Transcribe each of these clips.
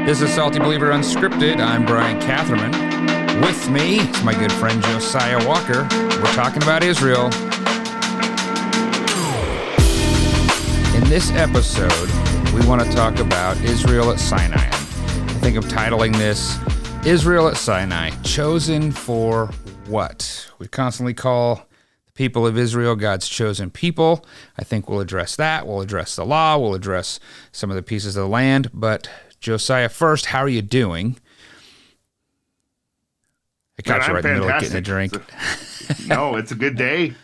This is Salty Believer Unscripted. I'm Brian Catherman. With me is my good friend Josiah Walker. We're talking about Israel. In this episode, we want to talk about Israel at Sinai. I think I'm titling this Israel at Sinai, chosen for what? We constantly call the people of Israel God's chosen people. I think we'll address that. We'll address the law. We'll address some of the pieces of the land. But Josiah, first, how are you doing? I caught you right in the middle of getting a drink. No, it's a good day.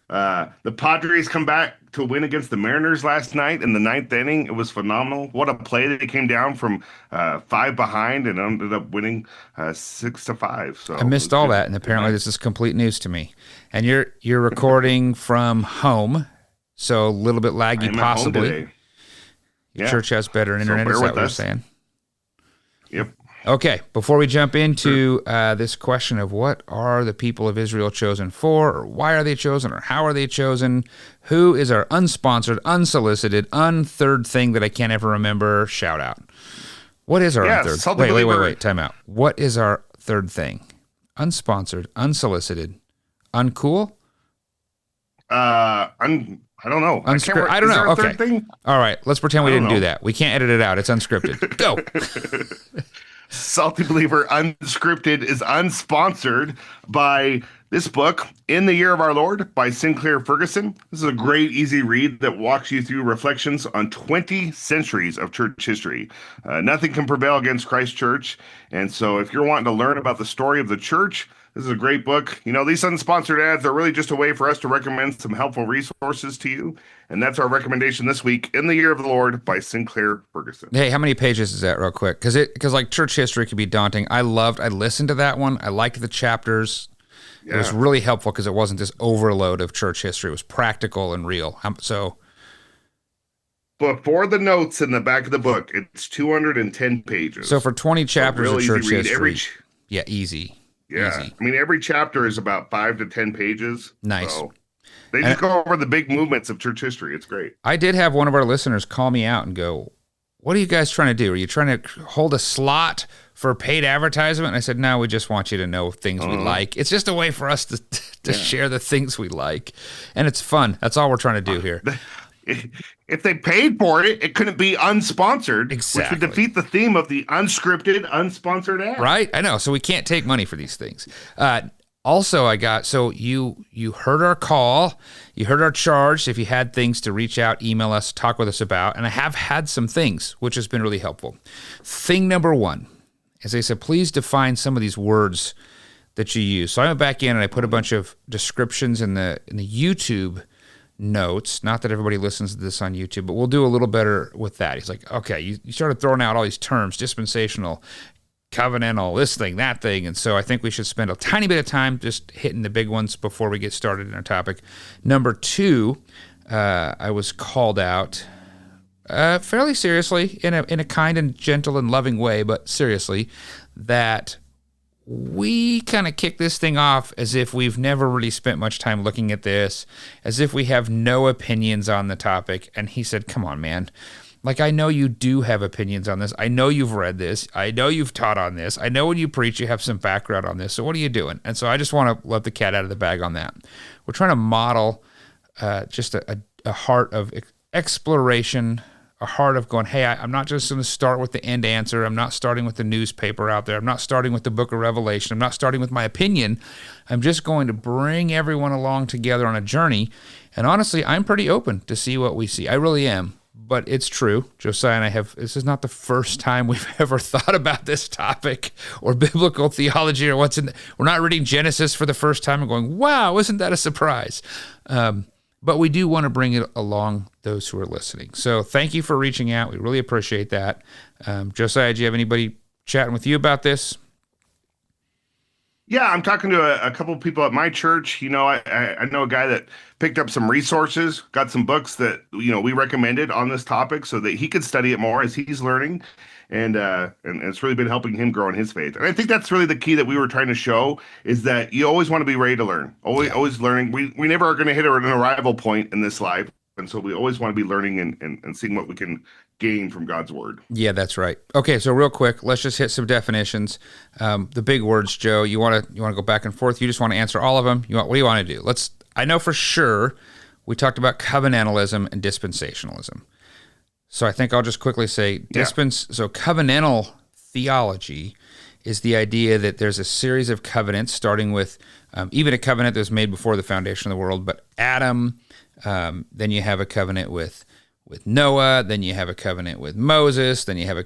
The Padres come back to win against the Mariners last night in the ninth inning. It was phenomenal. What a play. They came down from 5 behind and ended up winning 6-5. So I missed all that, and apparently this is complete news to me. And you're recording from home, so a little bit laggy possibly. Your church has better internet, is that what you're saying? Yep. Okay, before we jump into this question of what are the people of Israel chosen for, or why are they chosen, or how are they chosen, who is our unsponsored, unsolicited, unthird thing that I can't ever remember, shout out. What is our third? Wait, time out. What is our third thing? Unsponsored, unsolicited, uncool? I don't know. I don't know. Okay. Thing? All right. Let's pretend we didn't do that. We can't edit it out. It's unscripted. Go. Salty Believer Unscripted is unsponsored by this book, In the Year of Our Lord by Sinclair Ferguson. This is a great, easy read that walks you through reflections on 20 centuries of church history. Nothing can prevail against Christ's church. And so if you're wanting to learn about the story of the church, this is a great book. You know, these unsponsored ads are really just a way for us to recommend some helpful resources to you. And that's our recommendation this week, In the Year of the Lord by Sinclair Ferguson. Hey, how many pages is that real quick? Because like church history can be daunting. I listened to that one. I liked the chapters. Yeah. It was really helpful because it wasn't this overload of church history. It was practical and real. Before the notes in the back of the book, it's 210 pages. So for 20 chapters of church history, easy. Yeah, easy. I mean, every chapter is about 5 to 10 pages. Nice. So they just go over the big movements of church history. It's great. I did have one of our listeners call me out and go, what are you guys trying to do? Are you trying to hold a slot for paid advertisement? And I said, no, we just want you to know things we like. It's just a way for us to share the things we like. And it's fun. That's all we're trying to do here. If they paid for it, it couldn't be unsponsored, which would defeat the theme of the unscripted, unsponsored ad. Right? I know. So we can't take money for these things. Also, you heard our call, you heard our charge. If you had things to reach out, email us, talk with us about, and I have had some things, which has been really helpful. Thing number one, as I said, please define some of these words that you use. So I went back in and I put a bunch of descriptions in the YouTube notes. Not that everybody listens to this on YouTube, but we'll do a little better with that. He's like, okay, you started throwing out all these terms, dispensational, covenantal, this thing, that thing. And so I think we should spend a tiny bit of time just hitting the big ones before we get started in our topic. Number two, I was called out fairly seriously in a kind and gentle and loving way, but seriously, that we kind of kick this thing off as if we've never really spent much time looking at this, as if we have no opinions on the topic. And he said, come on, man. Like, I know you do have opinions on this. I know you've read this. I know you've taught on this. I know when you preach, you have some background on this. So what are you doing? And so I just want to let the cat out of the bag on that. We're trying to model just a heart of exploration, a heart of going, hey, I'm not just going to start with the end answer. I'm not starting with the newspaper out there. I'm not starting with the book of Revelation. I'm not starting with my opinion. I'm just going to bring everyone along together on a journey. And honestly, I'm pretty open to see what we see. I really am. But it's true. Josiah and I this is not the first time we've ever thought about this topic or biblical theology or we're not reading Genesis for the first time and going, wow, isn't that a surprise? But we do want to bring it along those who are listening. So thank you for reaching out. We really appreciate that. Josiah, do you have anybody chatting with you about this? Yeah, I'm talking to a couple of people at my church. You know, I know a guy that picked up some resources, got some books that, you know, we recommended on this topic so that he could study it more as he's learning. And it's really been helping him grow in his faith. And I think that's really the key that we were trying to show is that you always want to be ready to learn, always learning. We never are going to hit an arrival point in this life. And so we always want to be learning and seeing what we can gain from God's word. Yeah, that's right. Okay, so real quick, let's just hit some definitions. The big words, Joe. You want to go back and forth? You just want to answer all of them? What do you want to do? I know for sure we talked about covenantalism and dispensationalism. So I think I'll just quickly say So covenantal theology is the idea that there's a series of covenants, starting with even a covenant that was made before the foundation of the world, but Adam. Then you have a covenant with Noah. Then you have a covenant with Moses. Then you have a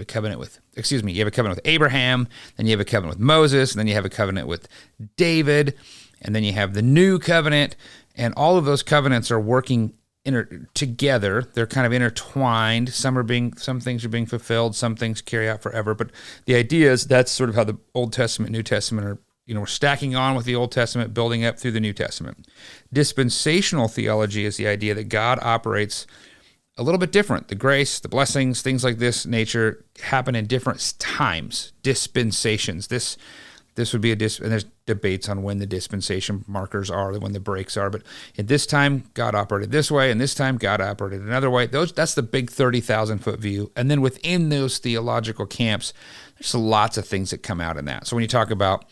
covenant with Abraham. Then you have a covenant with Moses. And then you have a covenant with David. And then you have the new covenant. And all of those covenants are working together. They're kind of intertwined. Some things are being fulfilled. Some things carry out forever. But the idea is that's sort of how the Old Testament, New Testament are. We're stacking on with the Old Testament, building up through the New Testament. Dispensational theology is the idea that God operates a little bit different. The grace, the blessings, things like this nature happen in different times. Dispensations. This would be and there's debates on when the dispensation markers are, when the breaks are. But at this time, God operated this way, and this time, God operated another way. That's the big 30,000-foot view. And then within those theological camps, there's lots of things that come out in that. So when you talk about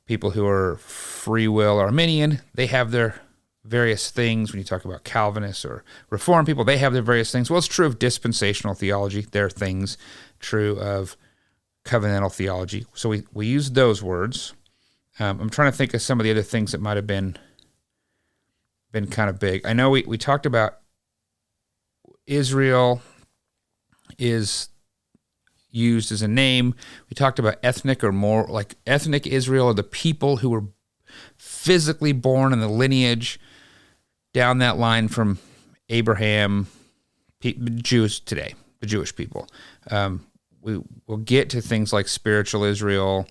people who are free will Arminian, they have their various things. When you talk about Calvinists or Reformed people, they have their various things. Well, it's true of dispensational theology. There are things true of covenantal theology. So we use those words. I'm trying to think of some of the other things that might have been kind of big. I know we talked about Israel is used as a name. We talked about ethnic or more like ethnic Israel, or the people who were physically born in the lineage down that line from Abraham, Jews today, the Jewish people. We will get to things like spiritual Israel.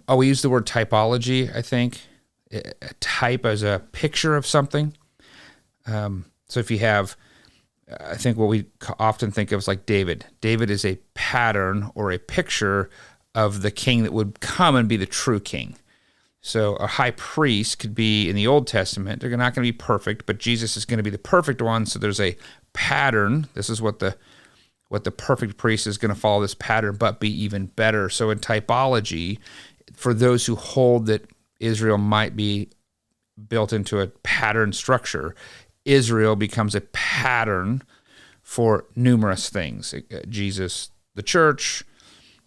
We use the word typology, I think. A type as a picture of something. So if you have, I think what we often think of is like David. David is a pattern or a picture of the king that would come and be the true king. So a high priest could be in the Old Testament. They're not going to be perfect, but Jesus is going to be the perfect one. So there's a pattern. This is what the perfect priest is going to follow, this pattern, but be even better. So in typology, for those who hold that Israel might be built into a pattern structure, Israel becomes a pattern for numerous things. Jesus, the church,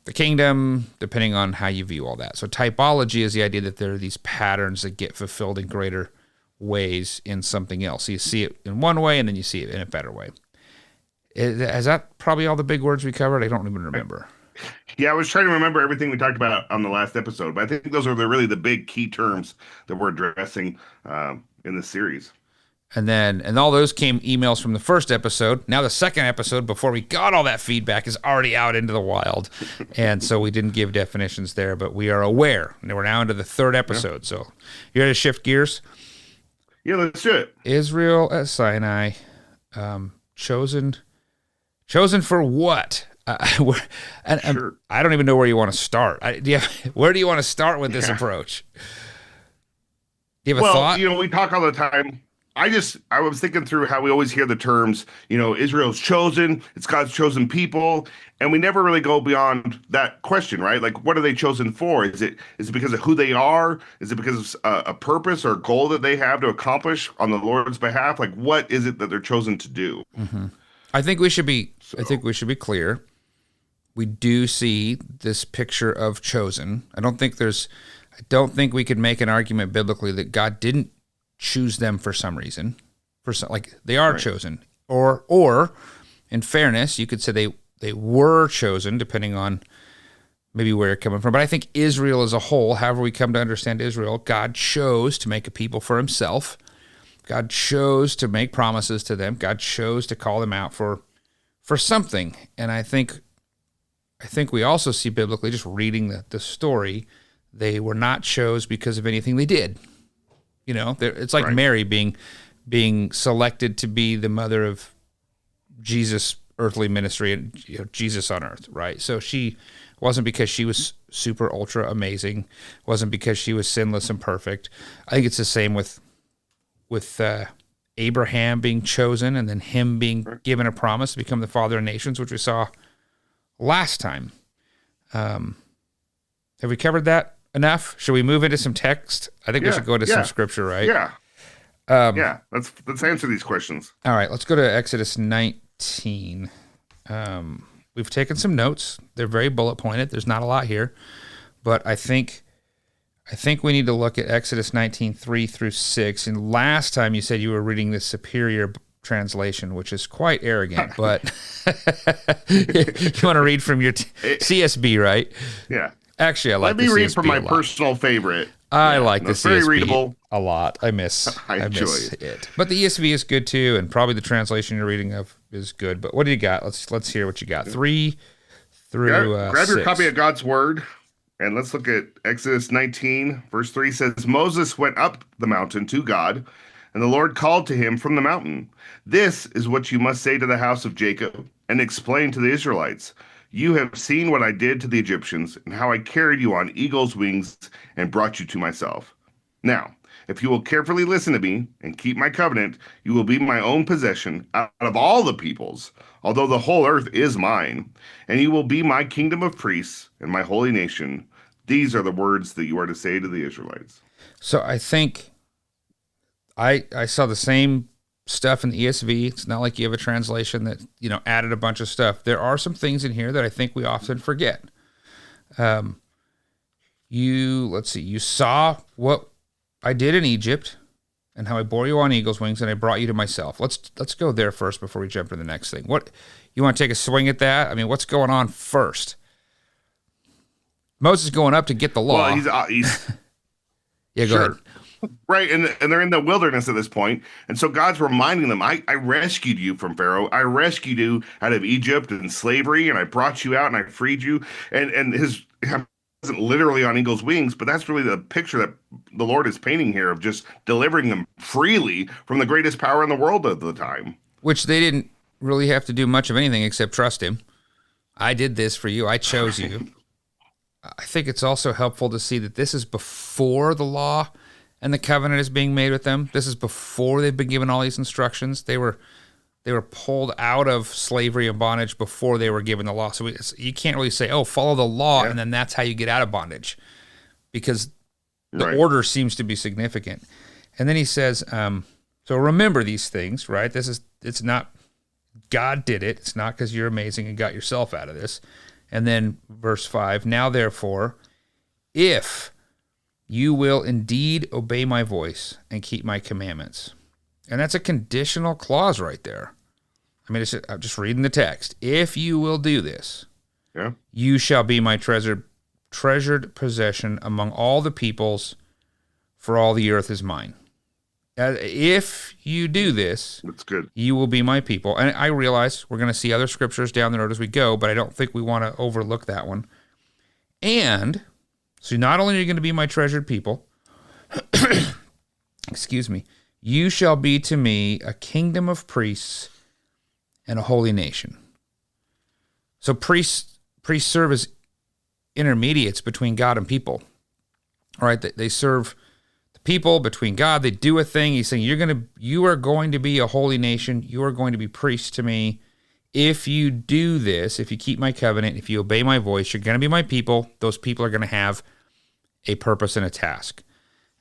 the kingdom, depending on how you view all that. So typology is the idea that there are these patterns that get fulfilled in greater ways in something else. So you see it in one way, and then you see it in a better way. Is that probably all the big words we covered? I don't even remember. Yeah, I was trying to remember everything we talked about on the last episode, but I think those are really the big key terms that we're addressing in this series. And all those came emails from the first episode. Now the second episode, before we got all that feedback, is already out into the wild. And so we didn't give definitions there, but we are aware. And we're now into the third episode. Yeah. So you ready to shift gears? Yeah, let's do it. Israel at Sinai, chosen for what? Sure. I don't even know where you want to start. Where do you want to start with this approach? Do you have a thought? We talk all the time. I was thinking through how we always hear the terms, Israel's chosen, it's God's chosen people, and we never really go beyond that question, right? Like, what are they chosen for? Is it because of who they are? Is it because of a purpose or goal that they have to accomplish on the Lord's behalf? Like, what is it that they're chosen to do? Mm-hmm. I think we should be clear. We do see this picture of chosen. I don't think we could make an argument biblically that God didn't choose them for some reason. They are right. Chosen. Or in fairness, you could say they were chosen, depending on maybe where you're coming from. But I think Israel as a whole, however we come to understand Israel, God chose to make a people for himself. God chose to make promises to them. God chose to call them out for something. And I think we also see biblically, just reading the story, they were not chose because of anything they did. It's like right. Mary being selected to be the mother of Jesus' earthly ministry and Jesus on earth, right? So she wasn't because she was super ultra amazing, wasn't because she was sinless and perfect. I think it's the same with Abraham being chosen and then him being given a promise to become the father of nations, which we saw last time. Have we covered that enough? Should we move into some text? I think we should go into some scripture, right? Yeah. Let's answer these questions. All right, let's go to Exodus 19. We've taken some notes. They're very bullet pointed. There's not a lot here, but I think we need to look at Exodus 19, 3 through 6. And last time you said you were reading the superior translation, which is quite arrogant, but you want to read from your CSB, right? Yeah. Actually, I like Let me read CSB from my personal favorite. I like the it's very CSB readable. a lot. I miss it. But the ESV is good too, and probably the translation you're reading of is good. But what do you got? Let's hear what you got. 3 through grab 6. your copy of God's Word, and let's look at Exodus 19, verse 3 says, Moses went up the mountain to God, and the Lord called to him from the mountain. This is what you must say to the house of Jacob, and explain to the Israelites. You have seen what I did to the Egyptians, and how I carried you on eagle's wings and brought you to myself. Now, if you will carefully listen to me and keep my covenant, you will be my own possession out of all the peoples, although the whole earth is mine, and you will be my kingdom of priests and my holy nation. These are the words that you are to say to the Israelites. So I think I saw the same stuff in the ESV. It's not like you have a translation that, added a bunch of stuff. There are some things in here that I think we often forget. You saw what I did in Egypt and how I bore you on eagle's wings and I brought you to myself. Let's go there first before we jump to the next thing. What, you want to take a swing at that? I mean, what's going on first? Moses going up to get the law. Well, he's yeah, go ahead. Right, and they're in the wilderness at this point, and so God's reminding them, I rescued you from Pharaoh, I rescued you out of Egypt and slavery, and I brought you out and I freed you, and his wasn't literally on eagle's wings, but that's really the picture that the Lord is painting here of just delivering them freely from the greatest power in the world at the time. Which they didn't really have to do much of anything except trust him. I did this for you, I chose you. I think it's also helpful to see that this is before the law and the covenant is being made with them. This is before they've been given all these instructions. They were pulled out of slavery and bondage before they were given the law. So you can't really say, oh, follow the law, and then that's how you get out of bondage, because the order seems to be significant. And then he says, so remember these things, right? It's not God did it. It's not because you're amazing and got yourself out of this. And then verse 5, now therefore, if you will indeed obey my voice and keep my commandments. And that's a conditional clause right there. I mean, I'm just reading the text. If you will do this, you shall be my treasured possession among all the peoples, for all the earth is mine. If you do this, that's good. You will be my people. And I realize we're going to see other scriptures down the road as we go, but I don't think we want to overlook that one. And so not only are you going to be my treasured people, excuse me, you shall be to me a kingdom of priests and a holy nation. So priests serve as intermediates between God and people. All right, they serve the people between God. They do a thing. He's saying you are going to be a holy nation. You are going to be priests to me. If you do this, if you keep my covenant, if you obey my voice, you're going to be my people. Those people are going to have a purpose and a task.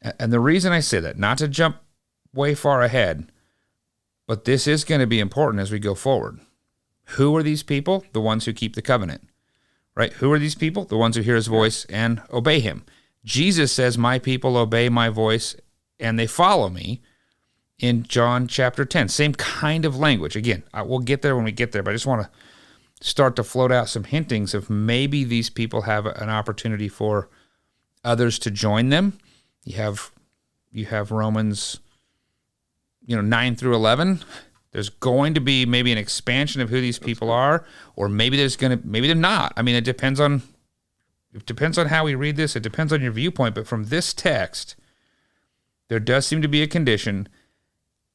And the reason I say that, not to jump way far ahead, but this is going to be important as we go forward. Who are these people? The ones who keep the covenant, right? Who are these people? The ones who hear his voice and obey him. Jesus says, my people obey my voice and they follow me in John chapter 10. Same kind of language. Again, we'll get there when we get there, but I just want to start to float out some hintings of maybe these people have an opportunity for others to join them. You have Romans 9 through 11. There's going to be maybe an expansion of who these people are, or maybe they're not. I mean, it depends on how we read this. It depends on your viewpoint. But from this text, there does seem to be a condition,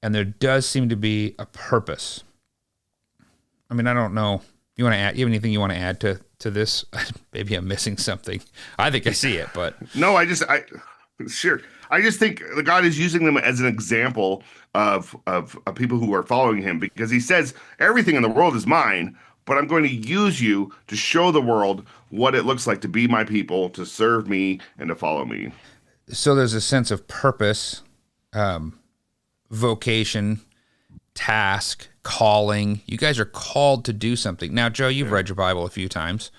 and there does seem to be a purpose. I mean, I don't know. You want to add? You have anything you want to add to this? Maybe I'm missing something. I think I see it, but no, sure. I just think that God is using them as an example of people who are following him, because he says everything in the world is mine, but I'm going to use you to show the world what it looks like to be my people, to serve me, and to follow me. So there's a sense of purpose, vocation, task, calling. You guys are called to do something. Now, Joe, you've read your Bible a few times.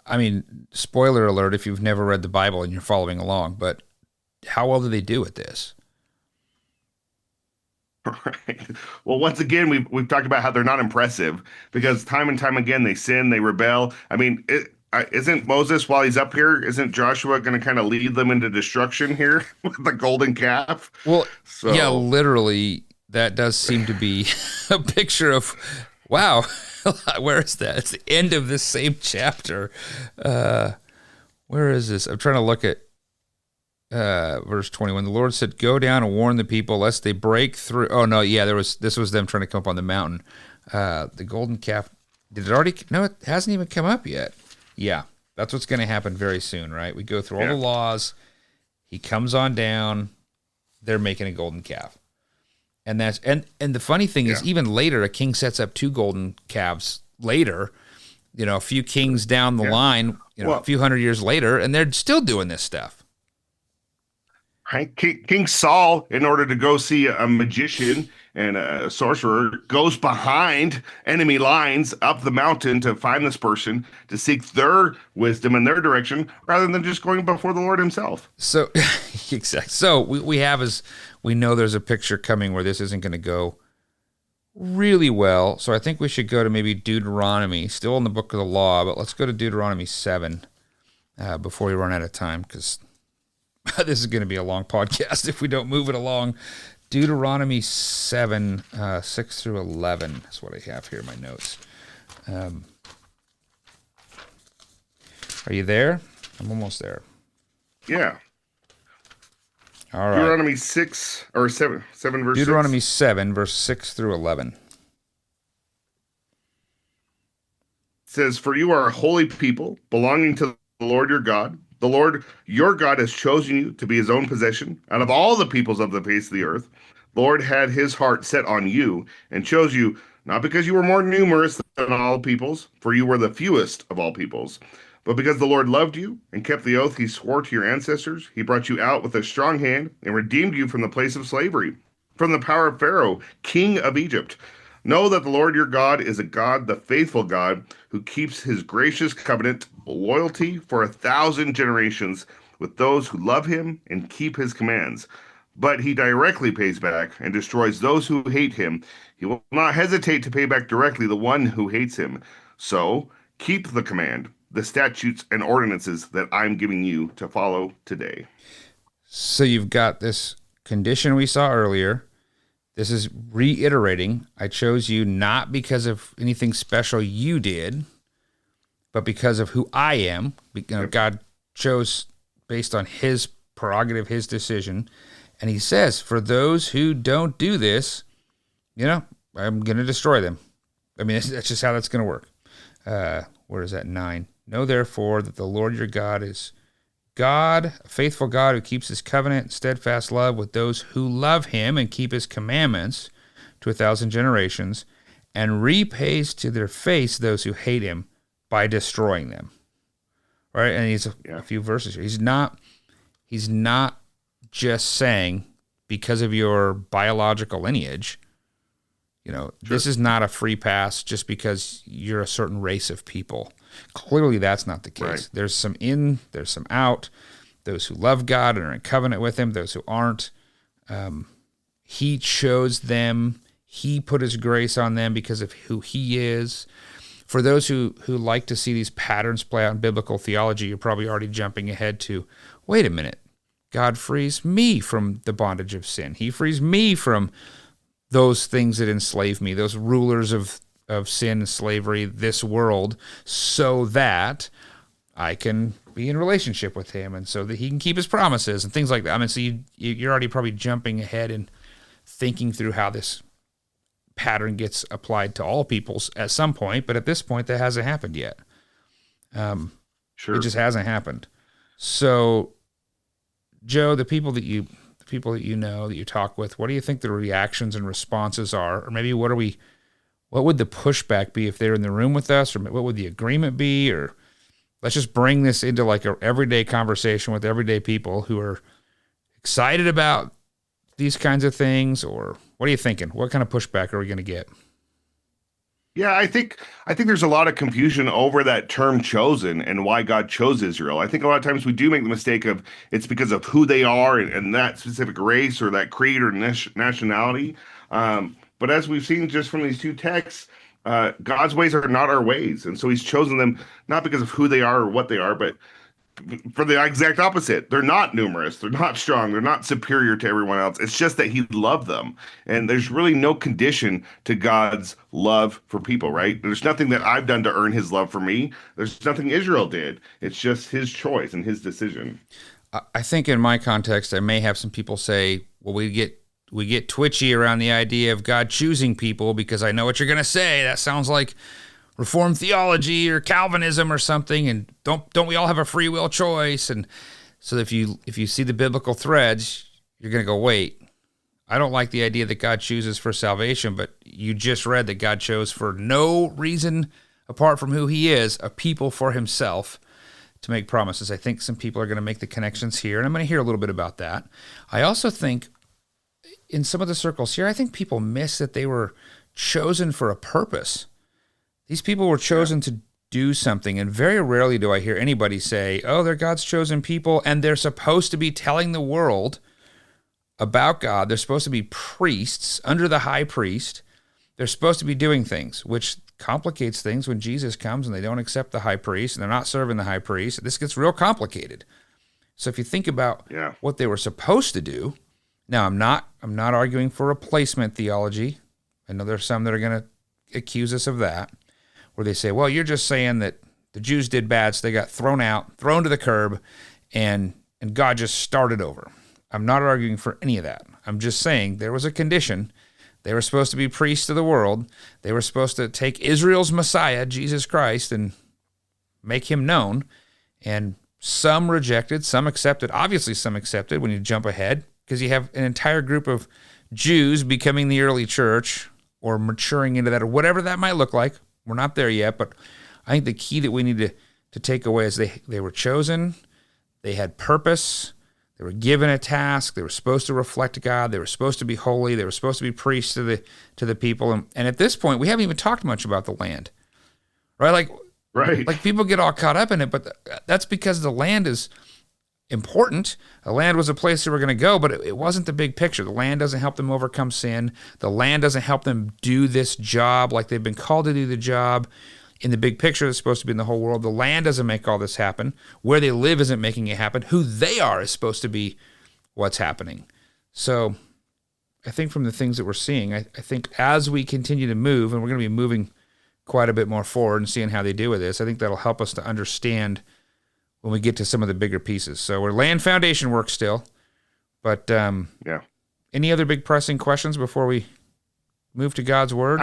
I mean, spoiler alert if you've never read the Bible and you're following along, but how well do they do at this? Right. Well, once again, we've talked about how they're not impressive, because time and time again they sin, they rebel. I mean, isn't Moses, while he's up here, isn't Joshua going to kind of lead them into destruction here with the golden calf? Well, yeah, So, literally, that does seem to be a picture of, wow, where is that? It's the end of this same chapter. Where is this? I'm trying to look at verse 21. The Lord said, "Go down and warn the people lest they break through." Oh no, yeah, this was them trying to come up on the mountain. The golden calf. Did it already? No, it hasn't even come up yet. Yeah, that's what's going to happen very soon, right? We go through all the laws. He comes on down. They're making a golden calf, and that's and the funny thing is, even later, a king sets up two golden calves later. You know, a few kings down the line. You know, a few hundred years later, and they're still doing this stuff. right? King Saul, in order to go see a magician and a sorcerer, goes behind enemy lines up the mountain to find this person, to seek their wisdom and their direction, rather than just going before the Lord himself. So, exactly. So we know there's a picture coming where this isn't going to go really well. So I think we should go to maybe Deuteronomy, still in the book of the law, but let's go to Deuteronomy 7 before we run out of time, because this is going to be a long podcast if we don't move it along. Deuteronomy 7, 6 through 11 is what I have here in my notes. Are you there? I'm almost there. Yeah. All right. Deuteronomy 6 or 7 verse Deuteronomy 6. 7, verse 6 through 11. It says, "For you are a holy people, belonging to the Lord your God. The Lord your God has chosen you to be his own possession out of all the peoples of the face of the earth. The Lord had his heart set on you and chose you, not because you were more numerous than all peoples, for you were the fewest of all peoples, but because the Lord loved you and kept the oath he swore to your ancestors. He brought you out with a strong hand and redeemed you from the place of slavery, from the power of Pharaoh, king of Egypt. Know that the Lord your God is a God, the faithful God, who keeps his gracious covenant, loyalty for 1,000 generations with those who love him and keep his commands. But he directly pays back and destroys those who hate him. He will not hesitate to pay back directly the one who hates him. So keep the command, the statutes and ordinances that I'm giving you to follow today." So you've got this condition we saw earlier. This is reiterating, I chose you not because of anything special you did, but because of who I am. You know, God chose based on his prerogative, his decision. And he says, for those who don't do this, you know, I'm going to destroy them. I mean, that's just how that's going to work. Where is that? 9. Know therefore that the Lord your God is God, a faithful God who keeps his covenant and steadfast love with those who love him and keep his commandments to 1,000 generations, and repays to their face those who hate him by destroying them. Right? And he's a few verses here. He's not just saying because of your biological lineage, you know, this is not a free pass just because you're a certain race of people. Clearly, that's not the case. Right. There's some in, there's some out. Those who love God and are in covenant with him, those who aren't. He chose them. He put his grace on them because of who he is. For those who like to see these patterns play out in biblical theology, you're probably already jumping ahead to, wait a minute, God frees me from the bondage of sin. He frees me from those things that enslave me, those rulers of sin and slavery, this world, so that I can be in relationship with him and so that he can keep his promises and things like that. I mean, so you're already probably jumping ahead and thinking through how this pattern gets applied to all peoples at some point, but at this point, that hasn't happened yet. Sure. It just hasn't happened. So Joe, the people that you know, that you talk with, what do you think the reactions and responses are? Or maybe what would the pushback be if they're in the room with us, or what would the agreement be? Or let's just bring this into like an everyday conversation with everyday people who are excited about these kinds of things. Or what are you thinking? What kind of pushback are we going to get? Yeah, I think there's a lot of confusion over that term chosen and why God chose Israel. I think a lot of times we do make the mistake of it's because of who they are and that specific race or that creed or nationality. But as we've seen just from these two texts, God's ways are not our ways, and so He's chosen them not because of who they are or what they are, but for the exact opposite. They're not numerous, they're not strong, they're not superior to everyone else. It's just that He loved them. And there's really no condition to God's love for people, right? There's nothing that I've done to earn His love for me. There's nothing Israel did. It's just His choice and His decision. I think in my context, I may have some people say, well, we get twitchy around the idea of God choosing people because I know what you're going to say. That sounds like Reformed theology or Calvinism or something, and don't we all have a free will choice? And so if you see the biblical threads, you're going to go, wait, I don't like the idea that God chooses for salvation, but you just read that God chose for no reason apart from who He is, a people for Himself to make promises. I think some people are going to make the connections here, and I'm going to hear a little bit about that. I also think in some of the circles here, I think people miss that they were chosen for a purpose. These people were chosen to do something, and very rarely do I hear anybody say, oh, they're God's chosen people, and they're supposed to be telling the world about God. They're supposed to be priests under the high priest. They're supposed to be doing things, which complicates things when Jesus comes and they don't accept the high priest, and they're not serving the high priest. This gets real complicated. So if you think about what they were supposed to do, now I'm not arguing for replacement theology. I know there's some that are going to accuse us of that, where they say, well, you're just saying that the Jews did bad, so they got thrown to the curb, and God just started over. I'm not arguing for any of that. I'm just saying there was a condition. They were supposed to be priests of the world. They were supposed to take Israel's Messiah, Jesus Christ, and make Him known. And some rejected, some accepted. Obviously, some accepted when you jump ahead, because you have an entire group of Jews becoming the early church or maturing into that, or whatever that might look like. We're not there yet, but I think the key that we need to take away is they were chosen, they had purpose, they were given a task, they were supposed to reflect God, they were supposed to be holy, they were supposed to be priests to the people. And at this point, we haven't even talked much about the land, right? Like people get all caught up in it, but that's because the land is important. The land was a place they were going to go, but it wasn't the big picture. The land doesn't help them overcome sin. The land doesn't help them do this job like they've been called to do the job in the big picture that's supposed to be in the whole world. The land doesn't make all this happen. Where they live isn't making it happen. Who they are is supposed to be what's happening. So I think from the things that we're seeing, I think as we continue to move, and we're going to be moving quite a bit more forward and seeing how they do with this, I think that'll help us to understand when we get to some of the bigger pieces. So we're laying foundation work still, but any other big pressing questions before we move to God's word?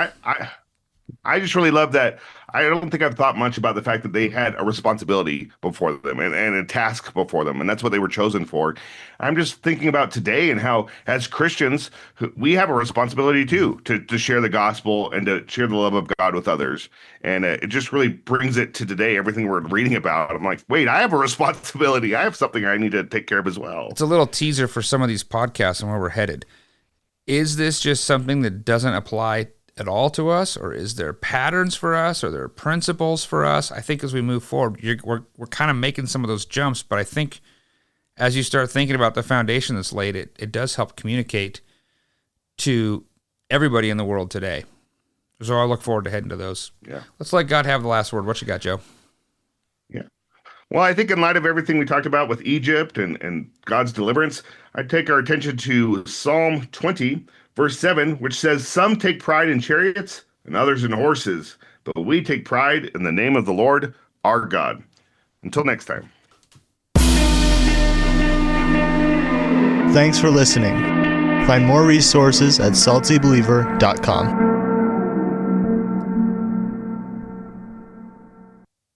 I just really love that. I don't think I've thought much about the fact that they had a responsibility before them and a task before them, and that's what they were chosen for. I'm just thinking about today and how, as Christians, we have a responsibility too to share the gospel and to share the love of God with others. And it just really brings it to today, everything we're reading about. I'm like, wait, I have a responsibility. I have something I need to take care of as well. It's a little teaser for some of these podcasts and where we're headed. Is this just something that doesn't apply at all to us, or is there patterns for us, or there are principles for us? I think as we move forward, we're kind of making some of those jumps, but I think as you start thinking about the foundation that's laid, it does help communicate to everybody in the world today. So I look forward to heading to those. Yeah. Let's let God have the last word. What you got, Joe? Yeah. Well, I think in light of everything we talked about with Egypt and God's deliverance, I'd take our attention to Psalm 20, Verse 7, which says, some take pride in chariots and others in horses, but we take pride in the name of the Lord, our God. Until next time. Thanks for listening. Find more resources at SaltyBeliever.com.